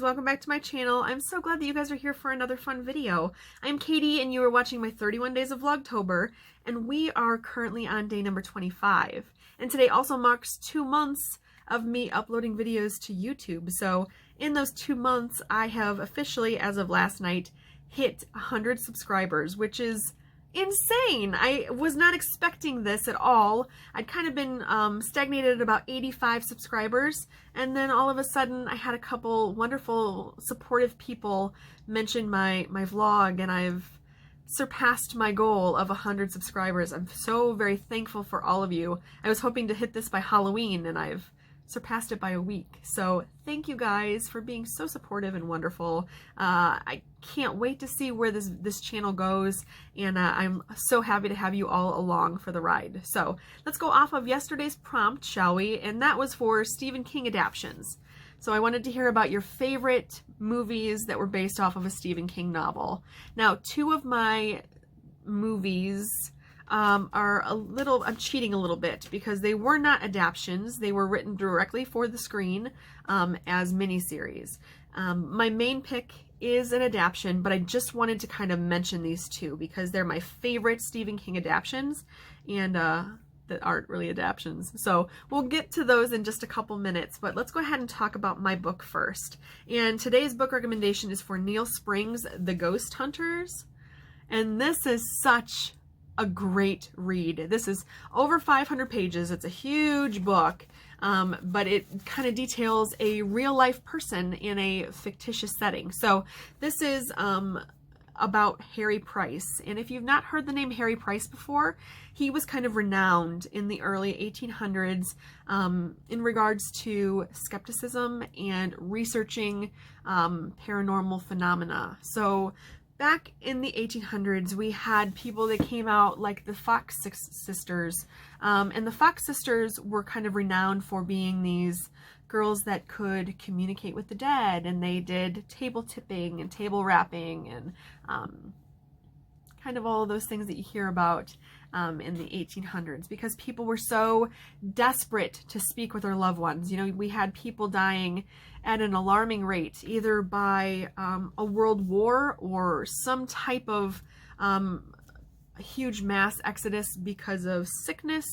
welcome back to my channel. I'm so glad that you guys are here for another fun video. I'm Katie and you are watching my 31 days of Vlogtober, and we are currently on day number 25. And today also marks 2 months of me uploading videos to YouTube. So in those 2 months, I have officially, as of last night, hit 100 subscribers, which is insane. I was not expecting this at all. I'd kind of been stagnated at about 85 subscribers, and then all of a sudden I had a couple wonderful supportive people mention my vlog, and I've surpassed my goal of 100 subscribers. I'm so very thankful for all of you. I was hoping to hit this by Halloween, and I've surpassed it by a week. So thank you guys for being so supportive and wonderful. I can't wait to see where this channel goes, and I'm so happy to have you all along for the ride. So let's go off of yesterday's prompt, shall we? And that was for Stephen King adaptions. So I wanted to hear about your favorite movies that were based off of a Stephen King novel. Now, 2 of my movies are I'm cheating a little bit because they were not adaptions. They were written directly for the screen as miniseries. My main pick is an adaption, but I just wanted to kind of mention these 2 because they're my favorite Stephen King adaptions, and that aren't really adaptions. So we'll get to those in just a couple minutes, but let's go ahead and talk about my book first. And today's book recommendation is for Neil Spring's The Ghost Hunters. And this is such a great read. This is over 500 pages. It's a huge book, but it kind of details a real life person in a fictitious setting. So this is about Harry Price. And if you've not heard the name Harry Price before, he was kind of renowned in the early 1800s in regards to skepticism and researching paranormal phenomena. So back in the 1800s, we had people that came out like the Fox sisters, and the Fox sisters were kind of renowned for being these girls that could communicate with the dead, and they did table tipping and table rapping and kind of all of those things that you hear about in the 1800s, because people were so desperate to speak with their loved ones. You know, we had people dying at an alarming rate, either by a world war or some type of a huge mass exodus because of sickness,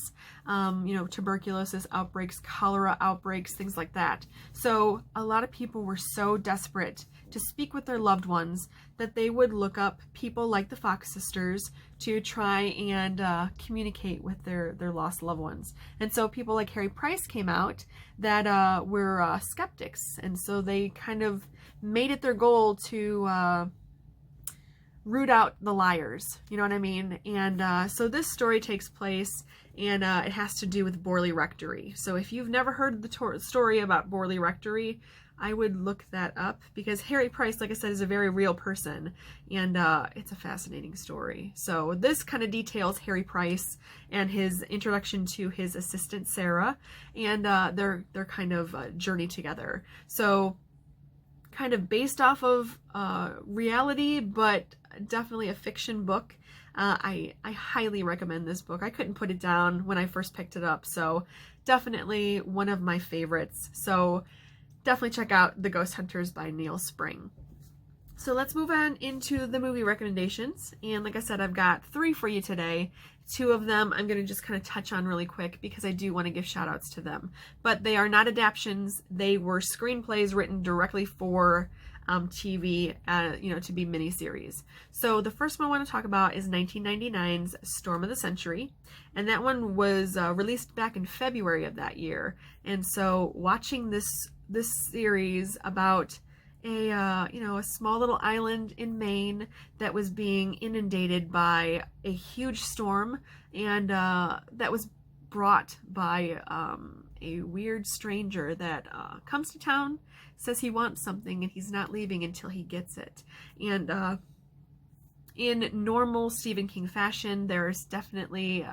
you know, tuberculosis outbreaks, cholera outbreaks, things like that. So a lot of people were so desperate to speak with their loved ones that they would look up people like the Fox sisters to try and communicate with their lost loved ones. And so people like Harry Price came out that were skeptics, and so they kind of made it their goal to root out the liars, you know what I mean? And so this story takes place, and it has to do with Borley Rectory. So if you've never heard the story about Borley Rectory, I would look that up, because Harry Price, like I said, is a very real person, and it's a fascinating story. So this kind of details Harry Price and his introduction to his assistant Sarah, and their kind of journey together. So kind of based off of reality, but definitely a fiction book. I highly recommend this book. I couldn't put it down when I first picked it up, so definitely one of my favorites. So definitely check out The Ghost Hunters by Neil Spring. So let's move on into the movie recommendations. And like I said, I've got 3 for you today. 2 of them I'm going to just kind of touch on really quick because I do want to give shout outs to them. But they are not adaptions. They were screenplays written directly for TV, you know, to be miniseries. So the first one I want to talk about is 1999's Storm of the Century, and that one was released back in February of that year. And so watching this series about a you know, a small little island in Maine that was being inundated by a huge storm, and that was brought by a weird stranger that comes to town, says he wants something, and he's not leaving until he gets it. And in normal Stephen King fashion, there's definitely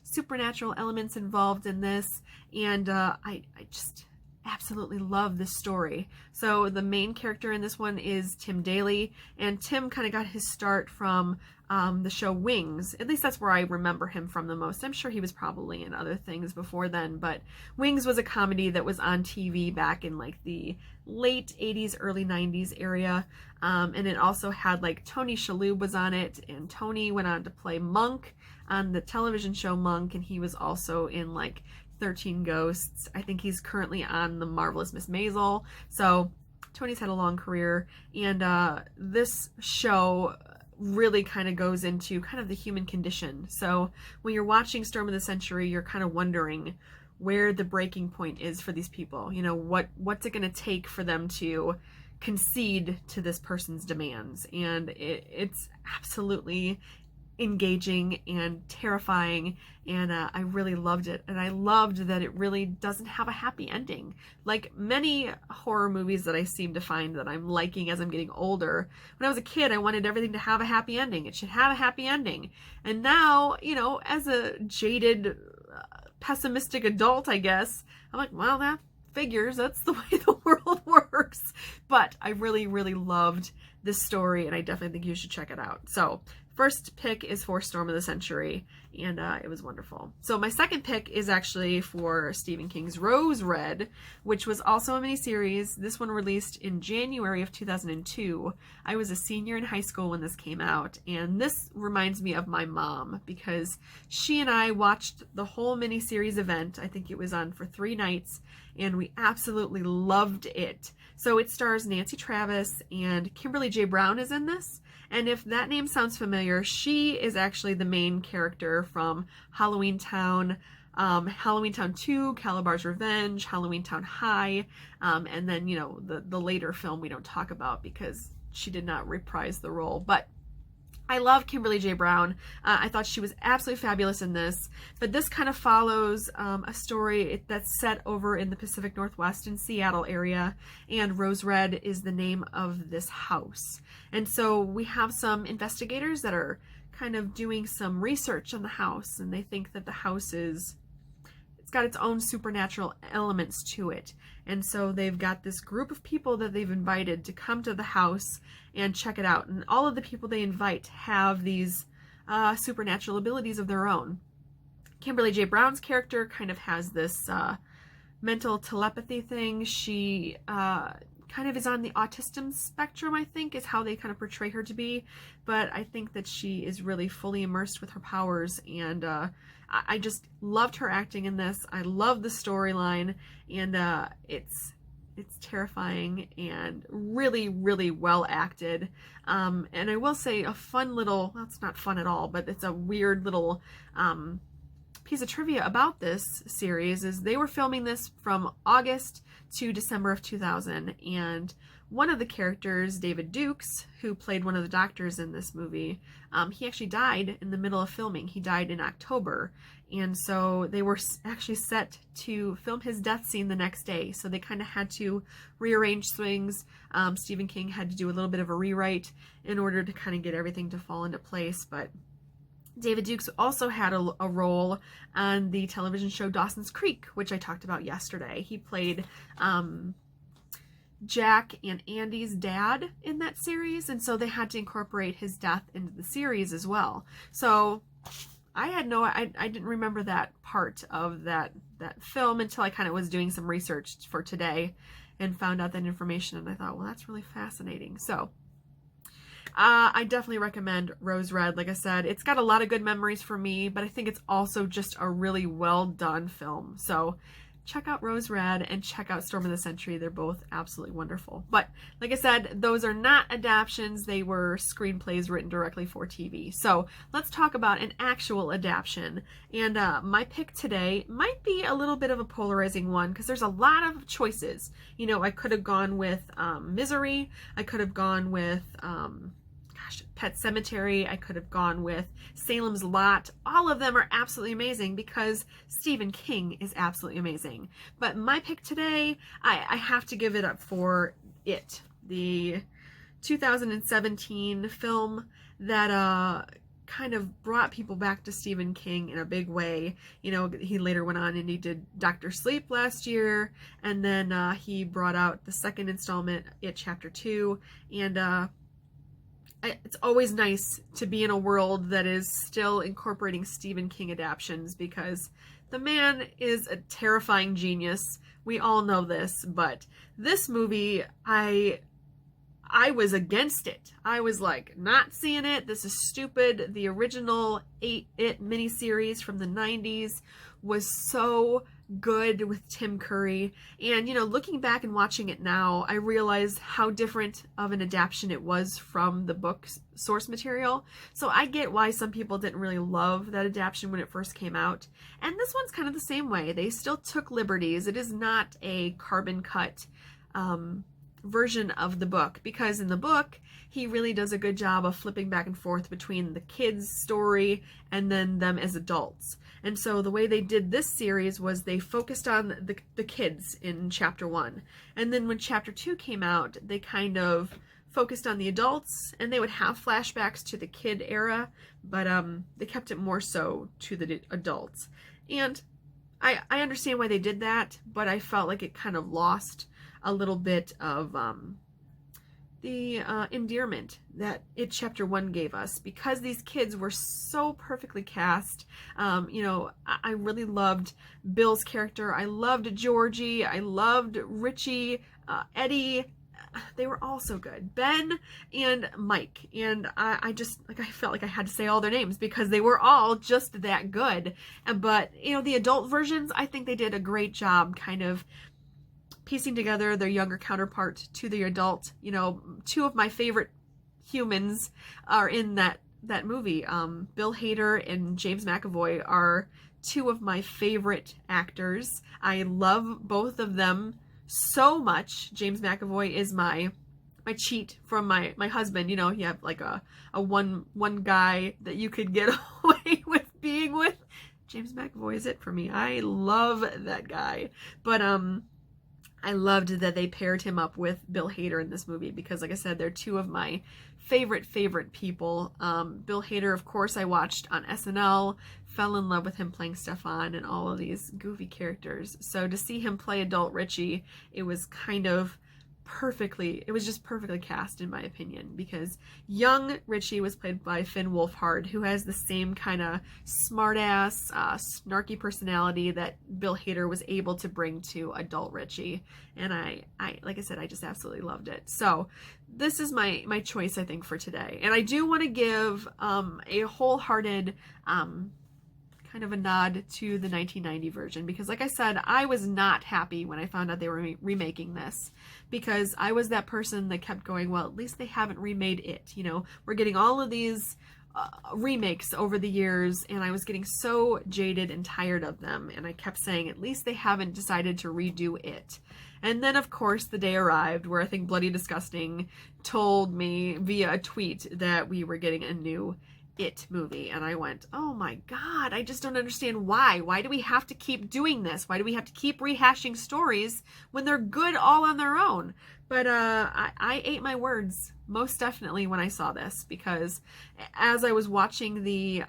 supernatural elements involved in this, and I just absolutely love this story. So the main character in this one is Tim Daly, and Tim kind of got his start from the show Wings. At least that's where I remember him from the most. I'm sure he was probably in other things before then, but Wings was a comedy that was on TV back in like the late 80s, early 90s area. And it also had like Tony Shalhoub was on it, and Tony went on to play Monk on the television show Monk, and he was also in like 13 Ghosts. I think he's currently on The Marvelous Miss Maisel. So Tony's had a long career, and this show really kind of goes into kind of the human condition. So when you're watching Storm of the Century, you're kind of wondering where the breaking point is for these people. You know, what's it going to take for them to concede to this person's demands? And it's absolutely engaging and terrifying, and I really loved it. And I loved that it really doesn't have a happy ending. Like many horror movies that I seem to find that I'm liking as I'm getting older, when I was a kid I wanted everything to have a happy ending. It should have a happy ending. And now, you know, as a jaded pessimistic adult, I guess, I'm like, well, that figures, that's the way the world works. But I really, really loved this story, and I definitely think you should check it out. So first pick is for Storm of the Century, and it was wonderful. So my second pick is actually for Stephen King's Rose Red, which was also a miniseries. This one released in January of 2002. I was a senior in high school when this came out, and this reminds me of my mom because she and I watched the whole miniseries event. I think it was on for 3 nights, and we absolutely loved it. So it stars Nancy Travis, and Kimberly J. Brown is in this. And if that name sounds familiar, she is actually the main character from Halloween Town, Halloween Town 2, Calabar's Revenge, Halloween Town High, and then, you know, the later film we don't talk about because she did not reprise the role. But I love Kimberly J. Brown. I thought she was absolutely fabulous in this. But this kind of follows a story that's set over in the Pacific Northwest in Seattle area, and Rose Red is the name of this house. And so we have some investigators that are kind of doing some research on the house, and they think that the house it's got its own supernatural elements to it. And so they've got this group of people that they've invited to come to the house and check it out. And all of the people they invite have these supernatural abilities of their own. Kimberly J. Brown's character kind of has this mental telepathy thing. She kind of is on the autism spectrum, I think, is how they kind of portray her to be. But I think that she is really fully immersed with her powers, and I just loved her acting in this. I love the storyline, and it's terrifying and really, really well acted. And I will say a fun little, well, it's not fun at all, but it's a weird little piece of trivia about this series is they were filming this from August to December of 2000, and one of the characters, David Dukes, who played one of the doctors in this movie, he actually died in the middle of filming. He died in October, and so they were actually set to film his death scene the next day, so they kind of had to rearrange things. Stephen King had to do a little bit of a rewrite in order to kind of get everything to fall into place, but David Dukes also had a role on the television show Dawson's Creek, which I talked about yesterday. He played Jack and Andy's dad in that series, and so they had to incorporate his death into the series as well. So I didn't remember that part of that film until I kind of was doing some research for today and found out that information, and I thought, well, that's really fascinating. So I definitely recommend Rose Red. Like I said, it's got a lot of good memories for me, but I think it's also just a really well done film. So check out Rose Red and check out Storm of the Century. They're both absolutely wonderful. But like I said, those are not adaptions. They were screenplays written directly for TV. So let's talk about an actual adaptation. And my pick today might be a little bit of a polarizing one because there's a lot of choices. You know, I could have gone with Misery. I could have gone with Pet Sematary. I could have gone with Salem's Lot. All of them are absolutely amazing because Stephen King is absolutely amazing. But my pick today, I have to give it up for It, the 2017 film that kind of brought people back to Stephen King in a big way. You know, he later went on and he did Dr. Sleep last year, and then he brought out the second installment, It Chapter 2, and it's always nice to be in a world that is still incorporating Stephen King adaptions because The man is a terrifying genius. We all know this, but this movie, I was against it. I was like, not seeing it. This is stupid. The original It miniseries from the 90s was so good with Tim Curry. And, looking back and watching it now, I realize how different of an adaptation it was from the book's source material. So I get why some people didn't really love that adaptation when it first came out. And this one's kind of the same way. They still took liberties. It is not a carbon cut version of the book, because in the book he really does a good job of flipping back and forth between the kids' story and then them as adults. And so the way they did this series was they focused on the kids in chapter 1, and then when chapter 2 came out, they kind of focused on the adults, and they would have flashbacks to the kid era, but they kept it more so to the adults. And I understand why they did that, but I felt like it kind of lost a little bit of the endearment that chapter 1 gave us, because these kids were so perfectly cast. I really loved Bill's character. I loved Georgie. I loved Richie, Eddie. They were all so good. Ben and Mike. And I felt like I had to say all their names because they were all just that good. But, the adult versions, I think they did a great job kind of piecing together their younger counterpart to the adult. Two of my favorite humans are in that movie. Bill Hader and James McAvoy are two of my favorite actors. I love both of them so much. James McAvoy is my cheat from my husband. You have like a one guy that you could get away with being with. James McAvoy is it for me. I love that guy. But I loved that they paired him up with Bill Hader in this movie because, like I said, they're two of my favorite people. Bill Hader, of course, I watched on SNL, fell in love with him playing Stefan and all of these goofy characters. So to see him play adult Richie, it was just perfectly cast in my opinion, because young Richie was played by Finn Wolfhard, who has the same kind of smart-ass, snarky personality that Bill Hader was able to bring to adult Richie. And I like I said, I just absolutely loved it. So this is my choice, I think, for today. And I do want to give a wholehearted kind of a nod to the 1990 version, because like I said, I was not happy when I found out they were remaking this, because I was that person that kept going, well, at least they haven't remade it. We're getting all of these remakes over the years, and I was getting so jaded and tired of them, and I kept saying, at least they haven't decided to redo it. And then, of course, the day arrived where I think Bloody Disgusting told me via a tweet that we were getting a new It movie, and I went, oh my god, I just don't understand why. Why do we have to keep doing this? Why do we have to keep rehashing stories when they're good all on their own? But I ate my words most definitely when I saw this, because as I was watching the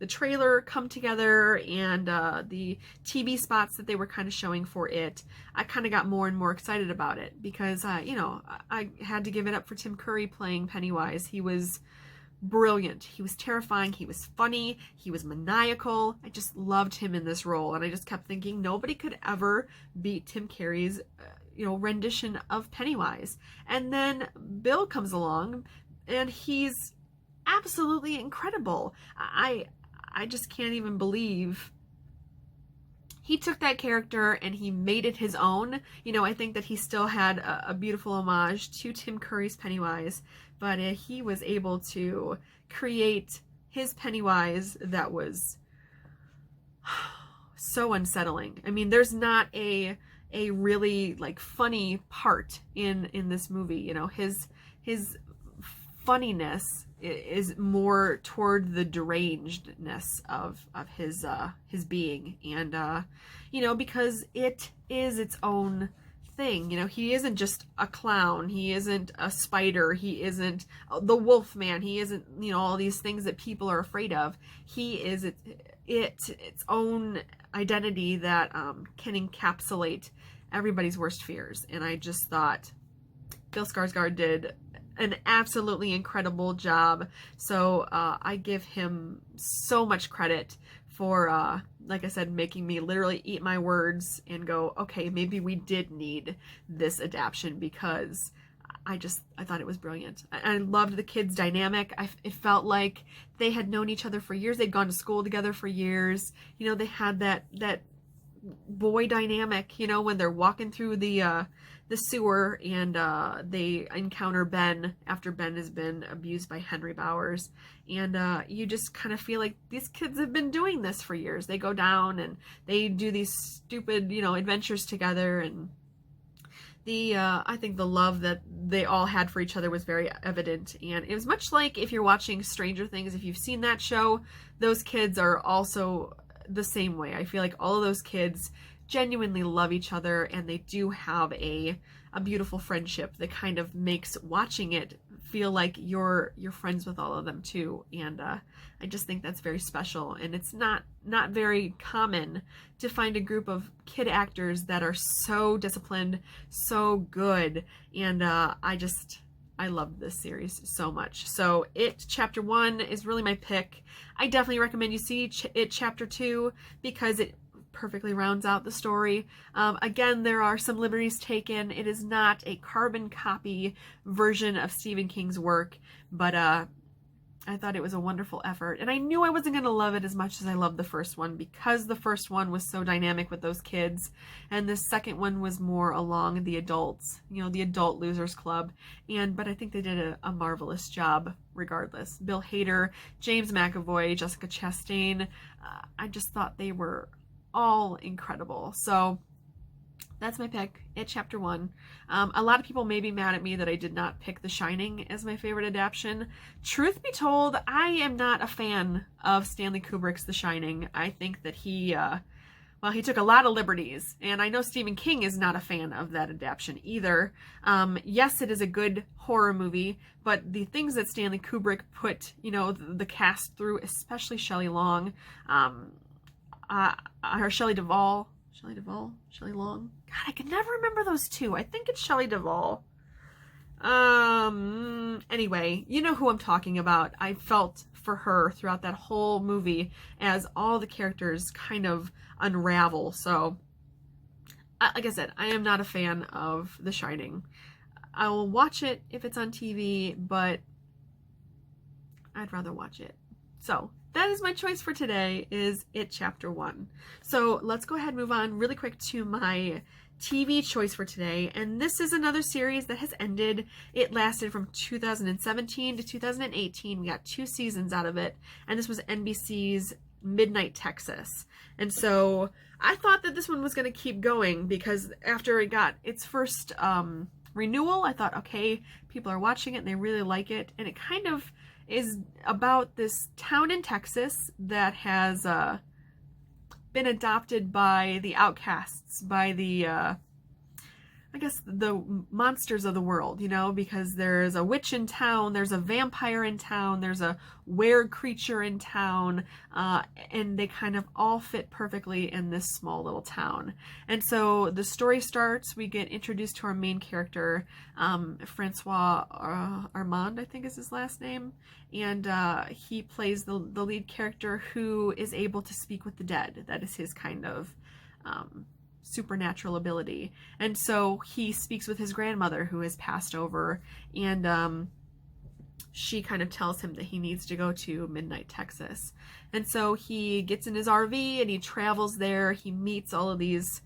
trailer come together and the TV spots that they were kind of showing for it, I kind of got more and more excited about it, because I had to give it up for Tim Curry playing Pennywise. He was brilliant. He was terrifying. He was funny. He was maniacal. I just loved him in this role, and I just kept thinking nobody could ever beat Tim Curry's rendition of Pennywise. And then Bill comes along, and he's absolutely incredible. I just can't even believe he took that character and he made it his own. I think that he still had a beautiful homage to Tim Curry's Pennywise, but he was able to create his Pennywise that was so unsettling. I mean, there's not a really funny part in this movie. His funniness is more toward the derangedness of his being, and because it is its own thing. He isn't just a clown, he isn't a spider, he isn't the wolf man, he isn't all these things that people are afraid of. He is its own identity that can encapsulate everybody's worst fears. And I just thought Bill Skarsgård did an absolutely incredible job. So I give him so much credit for like I said, making me literally eat my words and go, okay, maybe we did need this adaptation, because I thought it was brilliant. I loved the kids' dynamic. It felt like they had known each other for years. They'd gone to school together for years. You know, they had that boy dynamic, you know, when they're walking through the sewer and they encounter Ben after Ben has been abused by Henry Bowers. And you just kind of feel like these kids have been doing this for years. They go down and they do these stupid, you know, adventures together, and I think the love that they all had for each other was very evident. And it was much like if you're watching Stranger Things, if you've seen that show, those kids are also the same way. I feel like all of those kids genuinely love each other, and they do have a beautiful friendship that kind of makes watching it feel like you're friends with all of them too. And I just think that's very special, and it's not very common to find a group of kid actors that are so disciplined, so good. And I love this series so much. So It Chapter 1 is really my pick. I definitely recommend you see It Chapter 2 because it perfectly rounds out the story. Again, there are some liberties taken. It is not a carbon copy version of Stephen King's work, but I thought it was a wonderful effort. And I knew I wasn't going to love it as much as I loved the first one, because the first one was so dynamic with those kids. And the second one was more along the adults, you know, the adult losers club. But I think they did a marvelous job regardless. Bill Hader, James McAvoy, Jessica Chastain, I just thought they were all incredible. So that's my pick, It Chapter 1. A lot of people may be mad at me that I did not pick The Shining as my favorite adaptation. Truth be told, I am not a fan of Stanley Kubrick's The Shining. I think that he took a lot of liberties, and I know Stephen King is not a fan of that adaptation either. Yes, it is a good horror movie, but the things that Stanley Kubrick put, you know, the cast through, especially Shelley Long, or Shelley Long. God, I can never remember those two. I think it's Shelley Duvall. Anyway, you know who I'm talking about. I felt for her throughout that whole movie as all the characters kind of unravel. So, like I said, I am not a fan of The Shining. I will watch it if it's on TV, but I'd rather watch it. So, that is my choice for today, is It Chapter 1. So let's go ahead and move on really quick to my TV choice for today. And this is another series that has ended. It lasted from 2017 to 2018. We got 2 seasons out of it. And this was NBC's Midnight Texas. And so I thought that this one was going to keep going, because after it got its first renewal, I thought, okay, people are watching it and they really like it. And it kind of is about this town in Texas that has been adopted by the outcasts, by the I guess the monsters of the world, you know, because there's a witch in town, there's a vampire in town, there's a were creature in town, and they kind of all fit perfectly in this small little town. And so the story starts, we get introduced to our main character, Francois Armand, I think is his last name, and he plays the lead character who is able to speak with the dead. That is his kind of supernatural ability. And so he speaks with his grandmother who has passed over, and she kind of tells him that he needs to go to Midnight Texas. And so he gets in his RV and he travels there. He meets all of these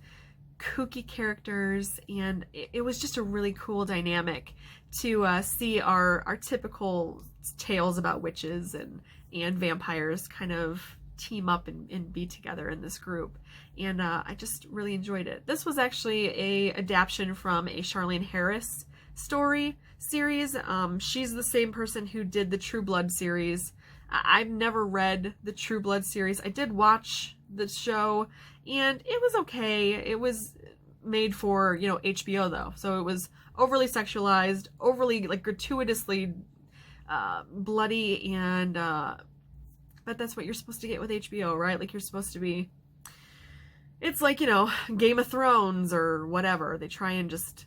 kooky characters, and it was just a really cool dynamic to see our typical tales about witches and vampires kind of team up and be together in this group. And I just really enjoyed it. This was actually a adaptation from a Charlene Harris series. She's the same person who did the True Blood series. I've never read the True Blood series. I did watch the show, and it was okay. It was made for, you know, HBO though, so it was overly sexualized, overly like gratuitously bloody, and but that's what you're supposed to get with HBO, right? Like, you're supposed to be, it's like, you know, Game of Thrones or whatever. They try and just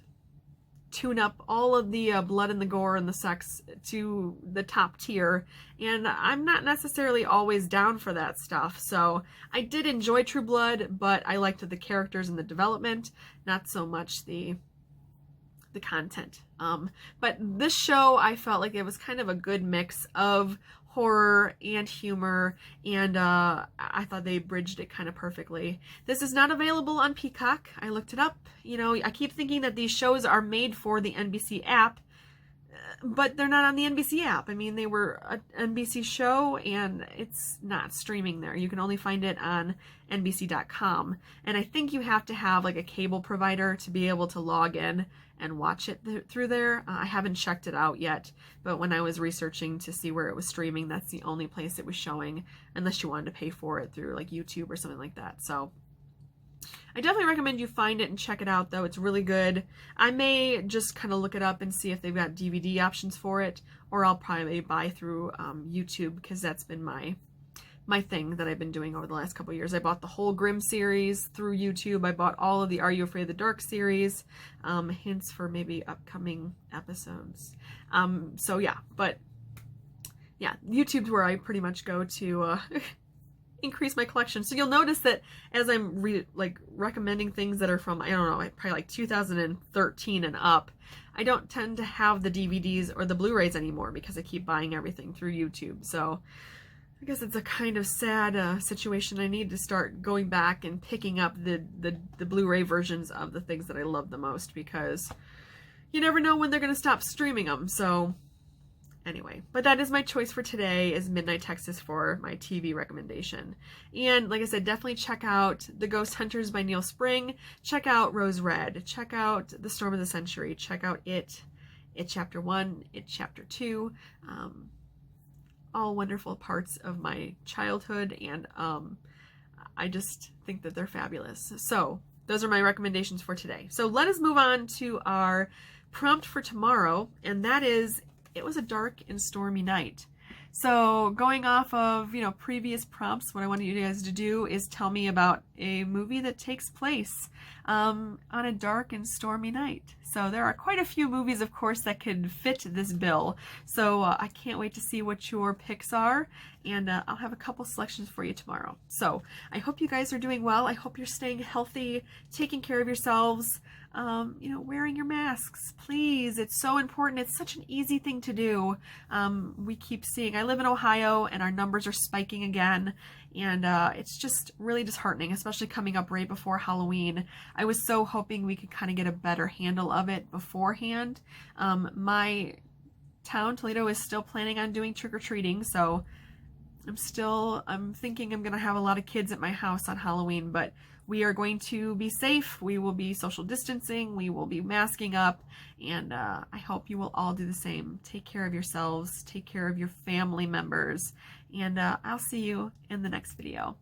tune up all of the blood and the gore and the sex to the top tier, and I'm not necessarily always down for that stuff. So I did enjoy True Blood, but I liked the characters and the development, not so much the content. But this show, I felt like it was kind of a good mix of horror and humor, and I thought they bridged it kind of perfectly. This is not available on Peacock. I looked it up. You know, I keep thinking that these shows are made for the NBC app, but they're not on the NBC app. I mean, they were an NBC show, and it's not streaming there. You can only find it on NBC.com, and I think you have to have like a cable provider to be able to log in and watch it through there. I haven't checked it out yet, but when I was researching to see where it was streaming, that's the only place it was showing, unless you wanted to pay for it through like YouTube or something like that. So I definitely recommend you find it and check it out, though. It's really good. I may just kind of look it up and see if they've got DVD options for it, or I'll probably buy through YouTube, because that's been my thing that I've been doing over the last couple of years. I bought the whole Grimm series through YouTube. I bought all of the Are You Afraid of the Dark series, hints for maybe upcoming episodes. So yeah, but yeah, YouTube's where I pretty much go to increase my collection. So you'll notice that as I'm recommending things that are from, I don't know, probably like 2013 and up, I don't tend to have the DVDs or the Blu-rays anymore, because I keep buying everything through YouTube. So I guess it's a kind of sad situation. I need to start going back and picking up the Blu-ray versions of the things that I love the most, because you never know when they're going to stop streaming them. So anyway, but that is my choice for today, is Midnight Texas for my TV recommendation. And like I said, definitely check out The Ghost Hunters by Neil Spring. Check out Rose Red. Check out The Storm of the Century. Check out It Chapter 1, It Chapter 2. All wonderful parts of my childhood, and I just think that they're fabulous. So those are my recommendations for today. So let us move on to our prompt for tomorrow, and that is, it was a dark and stormy night. So going off of, you know, previous prompts, what I want you guys to do is tell me about a movie that takes place on a dark and stormy night. So there are quite a few movies, of course, that could fit this bill. So I can't wait to see what your picks are, and I'll have a couple selections for you tomorrow. So I hope you guys are doing well. I hope you're staying healthy, taking care of yourselves. You know, wearing your masks, please. It's so important. It's such an easy thing to do. We keep seeing, I live in Ohio, and our numbers are spiking again, and it's just really disheartening, especially coming up right before Halloween. I was so hoping we could kind of get a better handle of it beforehand. My town, Toledo, is still planning on doing trick-or-treating, so I'm thinking I'm gonna have a lot of kids at my house on Halloween, but we are going to be safe. We will be social distancing. We will be masking up, and I hope you will all do the same. Take care of yourselves. Take care of your family members, and I'll see you in the next video.